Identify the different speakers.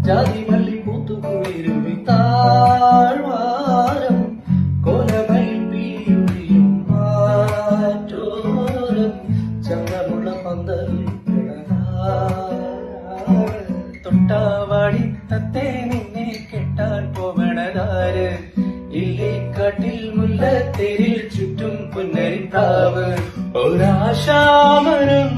Speaker 1: ജാതി മല്ലി പൂത്തുകുളിരുമി താഴ്വാരം കോലമയിൽ പീലിയും മാറ്റോരം ചങ്ങമുള്ള പന്തലിൽ തൊട്ടാവാടി തത്തേ നിന്നെ കെട്ടാൻ പോവണതാര് ഇല്ലിക്കാട്ടിൽ മുല്ലത്തേരിൽ ചുറ്റും പുന്നരിപ്രാവ് ഒരാശാമരം